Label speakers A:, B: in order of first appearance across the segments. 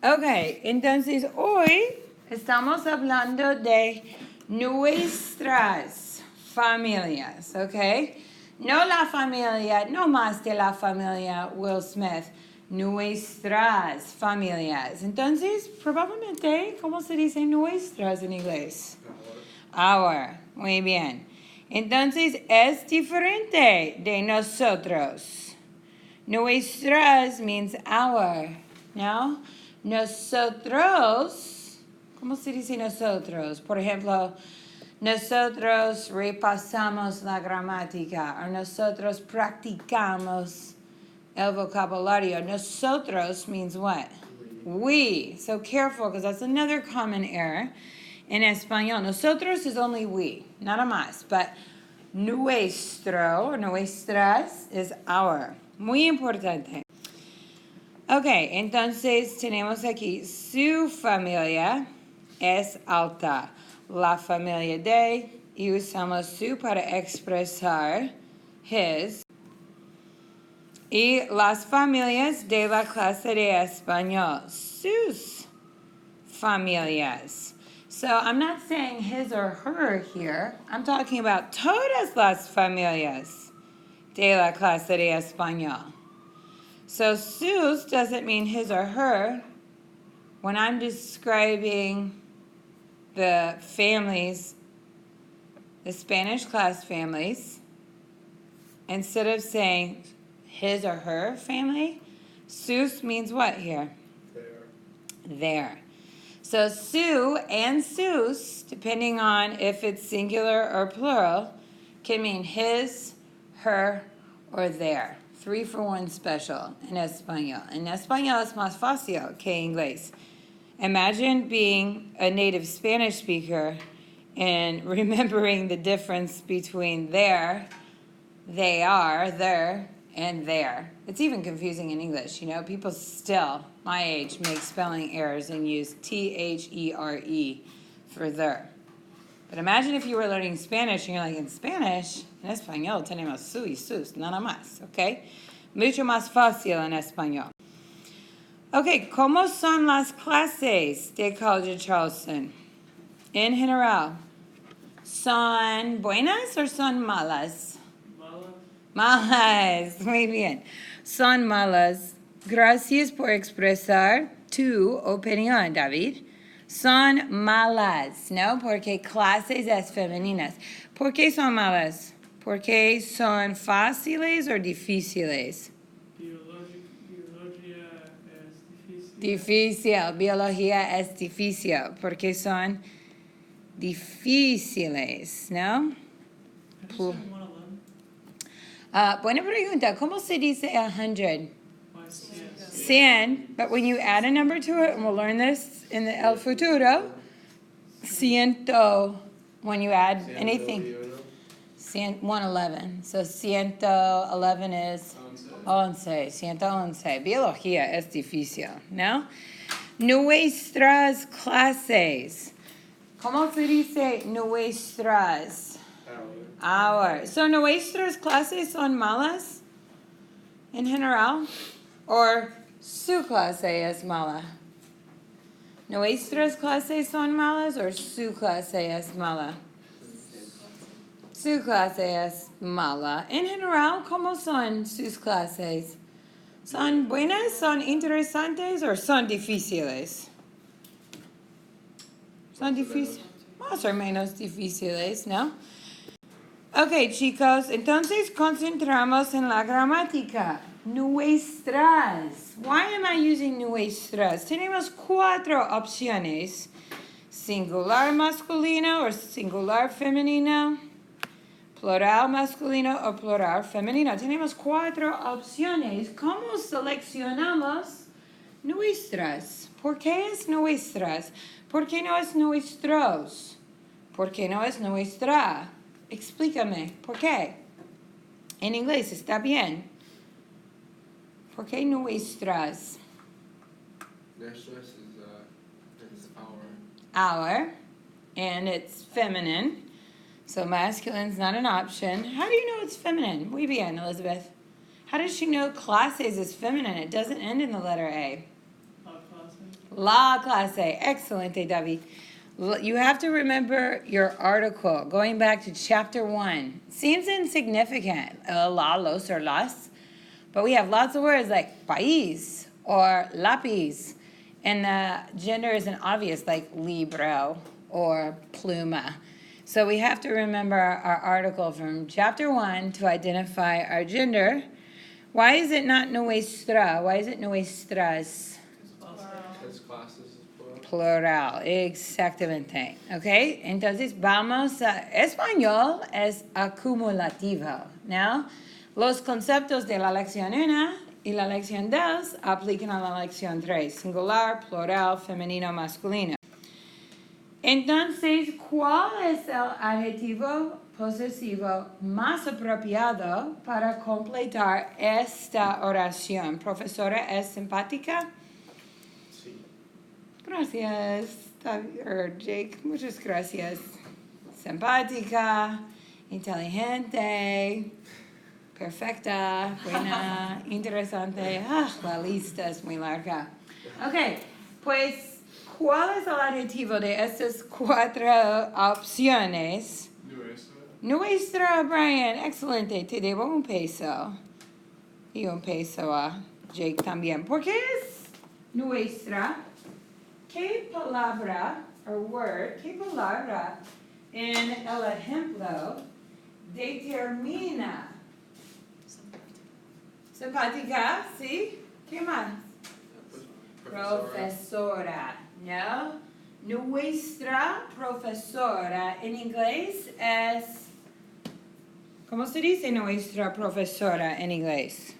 A: Ok, entonces hoy estamos hablando de nuestras familias, ¿ok? No la familia, no más de la familia Will Smith, nuestras familias. Entonces, probablemente, ¿cómo se dice nuestras en inglés? Our, muy bien. Entonces, es diferente de nosotros. Nuestras means our, ¿no? Nosotros, ¿cómo se dice nosotros? Por ejemplo, nosotros repasamos la gramática o nosotros practicamos el vocabulario. Nosotros means what? We. So careful because that's another common error in español. Nosotros is only we, nada más. But nuestro or nuestras is our. Muy importante. Ok, entonces tenemos aquí su familia es alta. La familia de, y usamos su para expresar his. Y las familias de la clase de español, sus familias. So I'm not saying his or her here. I'm talking about todas las familias de la clase de español. So sus doesn't mean his or her. When I'm describing the families, the Spanish class families, instead of saying his or her family, sus means what here? There. So su and sus, depending on if it's singular or plural, can mean his, her, or their. 3-for-1 special en español. En español es más fácil que en inglés. Imagine being a native Spanish speaker and remembering the difference between there, they are, there, and there. It's even confusing in English. You know, people still, my age, make spelling errors and use T-H-E-R-E for there. But imagine if you were learning Spanish and you're like, in Spanish, en español tenemos su y sus, nada más, ¿ok? Mucho más fácil en español. Ok, ¿cómo son las clases de College Charleston? En general, ¿son buenas o son malas? Malas, muy bien. Son malas. Gracias por expresar tu opinión, David. Son malas, ¿no? Porque clases es femeninas. ¿Por qué son malas? ¿Porque son fáciles o difíciles?
B: Biología es difícil.
A: Difícil, biología es difícil. Porque son difíciles, ¿no? Buena pregunta. ¿Cómo se dice 100? 100, but when you add a number to it, and we'll learn this in the El Futuro, ciento, when you add anything, 111. So 111 is 11, 111. Biología es difícil, ¿no? Nuestras clases. ¿Cómo se dice nuestras? Our. So nuestras clases son malas en general, or su clase es mala? ¿Nuestras clases son malas o su clase es mala? Su clase es mala. En general, ¿cómo son sus clases? ¿Son buenas, son interesantes o son difíciles? Son difíciles, más o menos difíciles, ¿no? Ok, chicos, entonces concentramos en la gramática. Nuestras. Why am I using nuestras? Tenemos 4 opciones. Singular masculino o singular femenino. Plural masculino o plural femenino. Tenemos 4 opciones. ¿Cómo seleccionamos nuestras? ¿Por qué es nuestras? ¿Por qué no es nuestros? ¿Por qué no es nuestra? Explícame, ¿por qué? En inglés está bien. ¿Por qué nuestras?
C: Nuestras is our.
A: Our, and it's feminine. So masculine's not an option. How do you know it's feminine? Muy bien, Elizabeth. How does she know clases is feminine? It doesn't end in the letter A. La clase. Excelente, David. You have to remember your article. Going back to chapter 1. Seems insignificant. La, los, or las. But we have lots of words like país or lápiz. And the gender isn't obvious, like libro or pluma. So we have to remember our article from chapter 1 to identify our gender. Why is it not nuestra? Why is it nuestras?
C: Because classes is plural.
A: Plural, exactamente. Ok, entonces vamos a español es acumulativo. Now, los conceptos de la lección 1 y la lección 2 aplican a la lección 3. Singular, plural, femenino, masculino. Entonces, ¿cuál es el adjetivo posesivo más apropiado para completar esta oración? Profesora, ¿es simpática?
C: Sí.
A: Gracias, Jake. Muchas gracias. Simpática, inteligente, perfecta, buena, interesante. La lista es muy larga. Ok, pues, ¿cuál es el adjetivo de estas 4 opciones? Nuestra, Brian. Excelente. Te debo un peso. Y un peso a Jake también. ¿Por qué es nuestra? ¿Qué palabra qué palabra en el ejemplo determina? Simpática, ¿sí? ¿Qué más? Profesora, ¿no? Nuestra profesora en inglés es... ¿Cómo se dice nuestra profesora en inglés?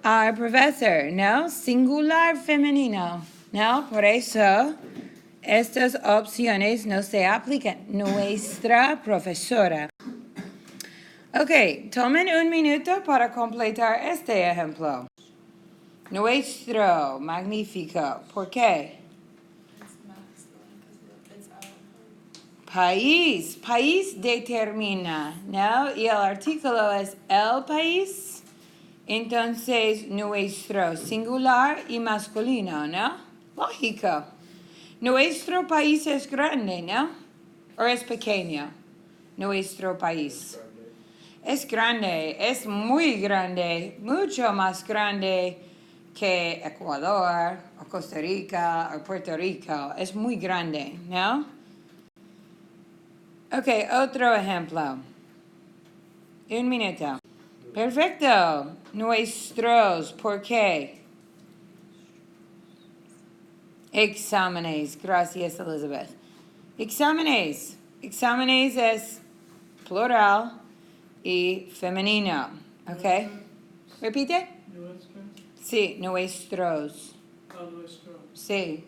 A: Our professor, ¿no? Singular femenino, ¿no? Por eso estas opciones no se aplican. Nuestra profesora. Ok, tomen un minuto para completar este ejemplo. Nuestro, magnífico. ¿Por qué? País. País determina, ¿no? Y el artículo es el país. Entonces, nuestro singular y masculino, ¿no? Lógico. Nuestro país es grande, ¿no? ¿O es pequeño? Nuestro país. Es grande, es muy grande, mucho más grande que Ecuador, o Costa Rica, o Puerto Rico. Es muy grande, ¿no? Ok, otro ejemplo. Un minuto. Perfecto. Nuestros, ¿por qué? Exámenes. Gracias, Elizabeth. Exámenes. Exámenes es plural y femenino. ¿Ok? ¿Repite?
B: Nuestras.
A: Sí, nuestros.
B: Nuestro.
A: Sí.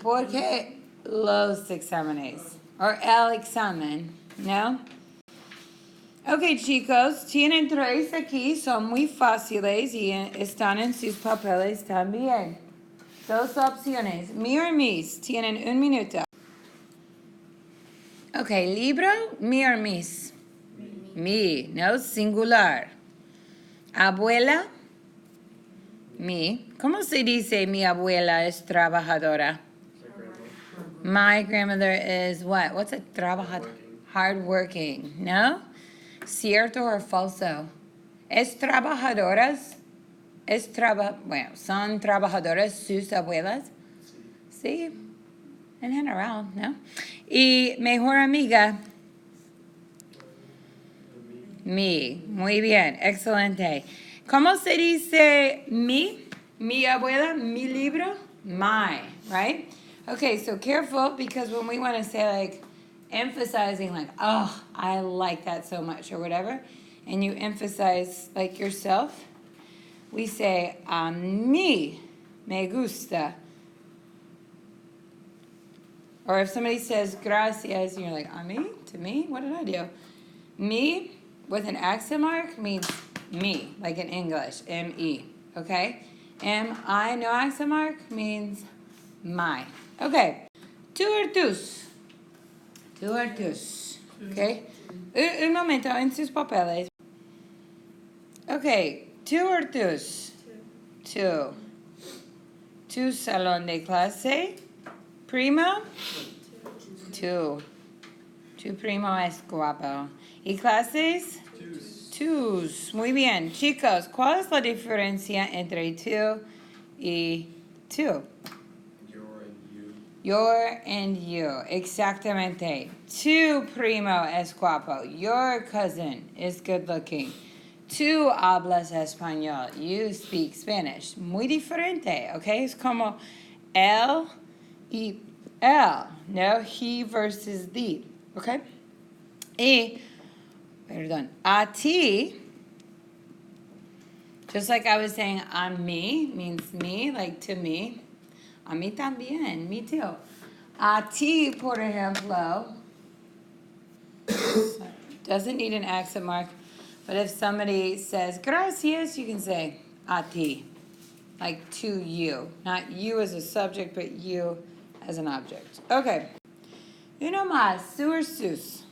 A: ¿Por qué los exámenes? O el examen, ¿no? Ok, chicos, tienen 3 aquí, son muy fáciles y están en sus papeles también. 2 opciones. Mi o mis, tienen 1 minuto. Ok, libro, mi o mis. Mi, no singular. Abuela, mi. ¿Cómo se dice mi abuela es trabajadora? My grandmother is what? What's a trabajador? Hardworking, ¿no? ¿Cierto o falso? ¿Es trabajadoras? Bueno, ¿son trabajadoras sus abuelas? Sí, en general, ¿no? Y mejor amiga. Mi, muy bien, excelente. ¿Cómo se dice mi? Mi abuela, mi libro? My, right? Okay, so careful because when we want to say like emphasizing like, oh, I like that so much or whatever, and you emphasize like yourself, we say a mí me gusta. Or if somebody says gracias and you're like, a mí? To me? What did I do? Me with an accent mark means me, like in English, M-E, okay? M-I, no accent mark, means my. Okay, tú or tus. Tú or tus, okay? Un momento, en sus papeles. Okay, tú or tus. Two. Tu salón de clase. Primo. Two. Tu primo es guapo. ¿Y clases? Tus. Muy bien. Chicos, ¿cuál es la diferencia entre tú y tú? Your and you. Exactamente. Tu primo es guapo. Your cousin is good looking. Tú hablas español. You speak Spanish. Muy diferente, okay? Es como él y él. No, he versus thee, okay? Y, perdón, a ti, just like I was saying on me, means me, like to me. A mí también, me too. A ti, por ejemplo, doesn't need an accent mark, but if somebody says gracias, you can say a ti, like to you. Not you as a subject, but you as an object. Okay. Uno más, su or sus.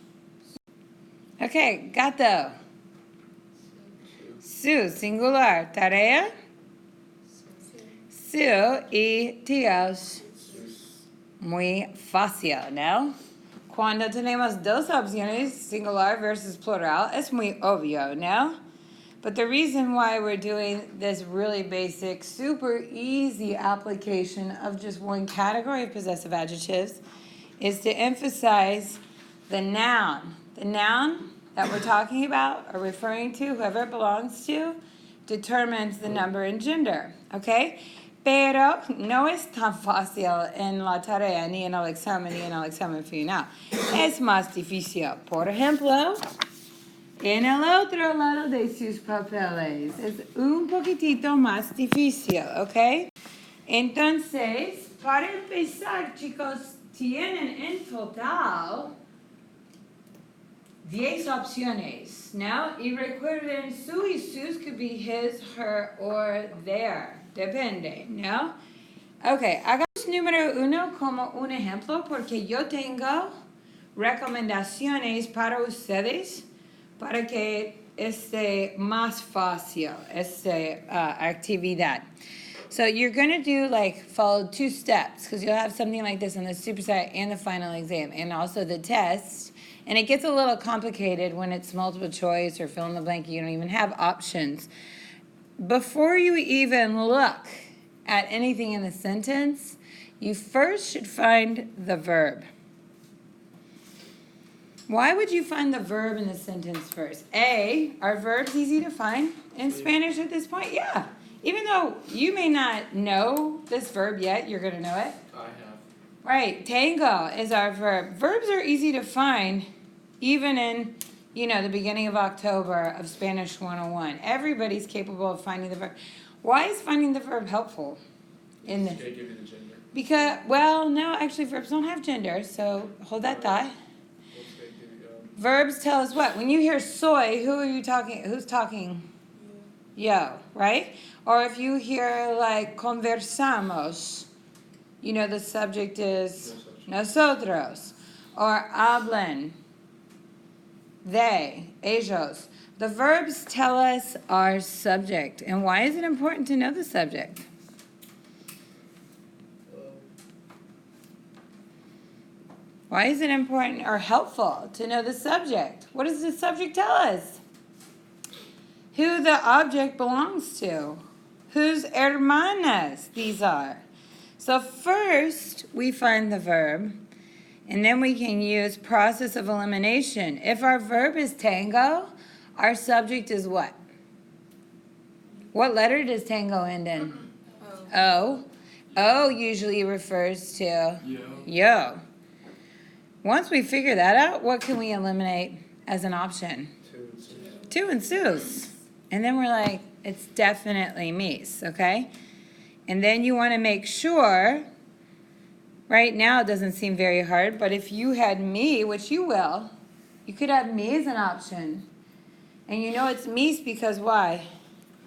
A: Okay, gato. Su, singular. Tarea. Su y tíos. Muy fácil, ¿no? Cuando tenemos dos opciones, singular versus plural, es muy obvio, ¿no? But the reason why we're doing this really basic, super easy application of just one category of possessive adjectives is to emphasize the noun. The noun that we're talking about or referring to, whoever it belongs to, determines the number and gender, okay? Pero no es tan fácil en la tarea ni en el examen final. Es más difícil. Por ejemplo, en el otro lado de sus papeles es un poquitito más difícil, ¿ok? Entonces, para empezar, chicos, tienen en total 10 opciones, ¿no? Y recuerden, su y sus could be his, her, or their. Depende, ¿no? Ok, hagamos número 1 como un ejemplo porque yo tengo recomendaciones para ustedes para que esté más fácil esta actividad. So you're going to do follow 2 steps because you'll have something like this on the superset and the final exam and also the test. And it gets a little complicated when it's multiple choice or fill in the blank. You don't even have options. Before you even look at anything in the sentence, you first should find the verb. Why would you find the verb in the sentence first? A, are verbs easy to find in Spanish at this point? Yeah. Even though you may not know this verb yet, you're going to know it.
C: I have.
A: Right. Tango is our verb. Verbs are easy to find even in the beginning of October of Spanish 101. Everybody's capable of finding the verb. Why is finding the verb helpful in this?
C: They give you the gender.
A: Because, well, no, actually verbs don't have gender, so hold that thought. Verbs tell us what? When you hear soy, who are you talking? Who's talking? Yo, right? Or if you hear conversamos, the subject is nosotros. Or hablan. They, ellos. The verbs tell us our subject. And why is it important to know the subject? Why is it important or helpful to know the subject? What does the subject tell us? Who the object belongs to. Whose hermanas these are. So first, we find the verb. And then we can use process of elimination. If our verb is tango, our subject is what? What letter does tango end in? O. O usually refers to yo. Once we figure that out, what can we eliminate as an option? Tu and sus. And then we're like, it's definitely mis, okay? And then you want to make sure. Right now, it doesn't seem very hard, but if you had me, which you will, you could have me as an option. And you know it's mis because why?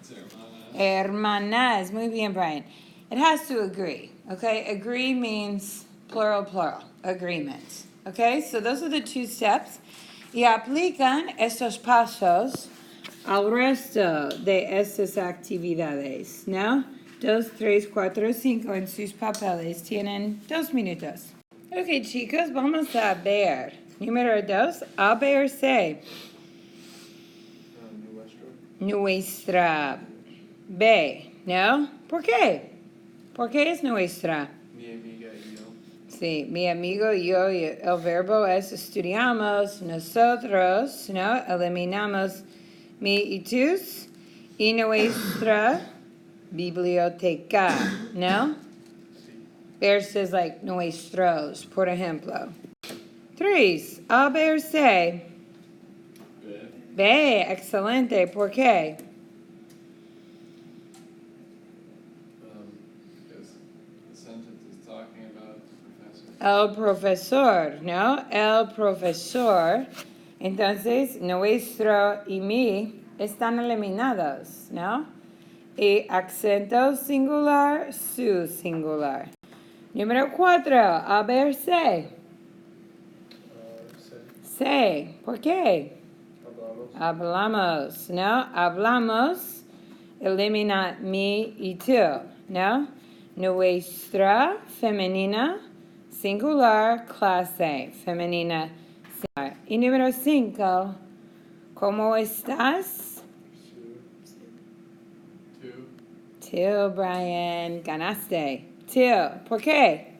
C: It's hermanas.
A: Hermanas. Muy bien, Brian. It has to agree, okay? Agree means plural, plural. Agreement. Okay, so those are the 2 steps. Y aplican estos pasos al resto de estas actividades, ¿no? 2, 3, 4, 5 en sus papeles. Tienen 2 minutos. Ok, chicos, vamos a ver. Número 2, A, B o C. Nuestra. B, ¿no? ¿Por qué? ¿Por qué es nuestra?
C: Mi amiga y yo.
A: Sí, mi amigo y yo, y el verbo es estudiamos, nosotros, ¿no? Eliminamos mi y tus, y nuestra biblioteca, ¿no? Versus like nuestros, por ejemplo. 3, A, B o C.
C: B.
A: B, excelente, ¿por qué?
C: Because the sentence is talking about the professor.
A: El profesor, ¿no? El profesor. Entonces, nuestro y mi están eliminados, ¿no? Y acento singular, su singular. Número 4, A, B o C. C, ¿por qué? Hablamos, ¿no? Hablamos, elimina mi y tú, ¿no? Nuestra, femenina, singular, clase, femenina, singular. Y número 5, ¿cómo estás? Tú, Brian, ganaste. Tú, ¿por qué?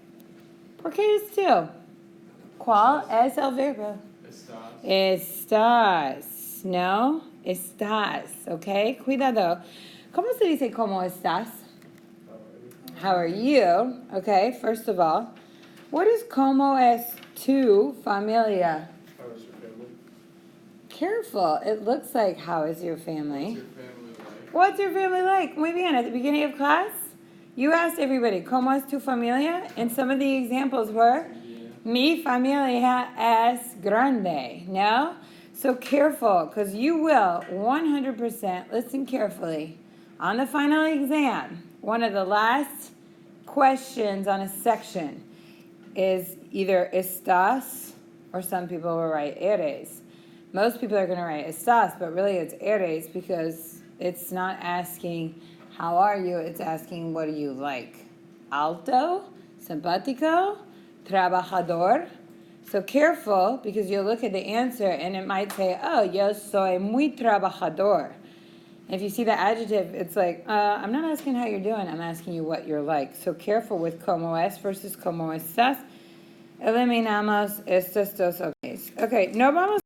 A: ¿Por qué es tú? ¿Cuál es el verbo? Estás, ¿no? Estás, ¿ok? Cuidado. ¿Cómo se dice cómo estás? How are you? Okay, first of all. What is como es tu familia?
C: How is your family?
A: Careful, it looks like how is your family?
C: What's your family like?
A: What's your family like? Muy bien, at the beginning of class, you asked everybody, ¿cómo es tu familia? And some of the examples were, mi familia es grande, no? So careful, because you will 100% listen carefully. On the final exam, one of the last questions on a section is either estás, or some people will write eres. Most people are going to write estás, but really it's eres because it's not asking how are you, it's asking what do you like. Alto, simpático, trabajador. So careful because you'll look at the answer and it might say, oh, yo soy muy trabajador. If you see the adjective, it's like, I'm not asking how you're doing, I'm asking you what you're like. So careful with como es versus como estás. Eliminamos estos dos. Okay, no vamos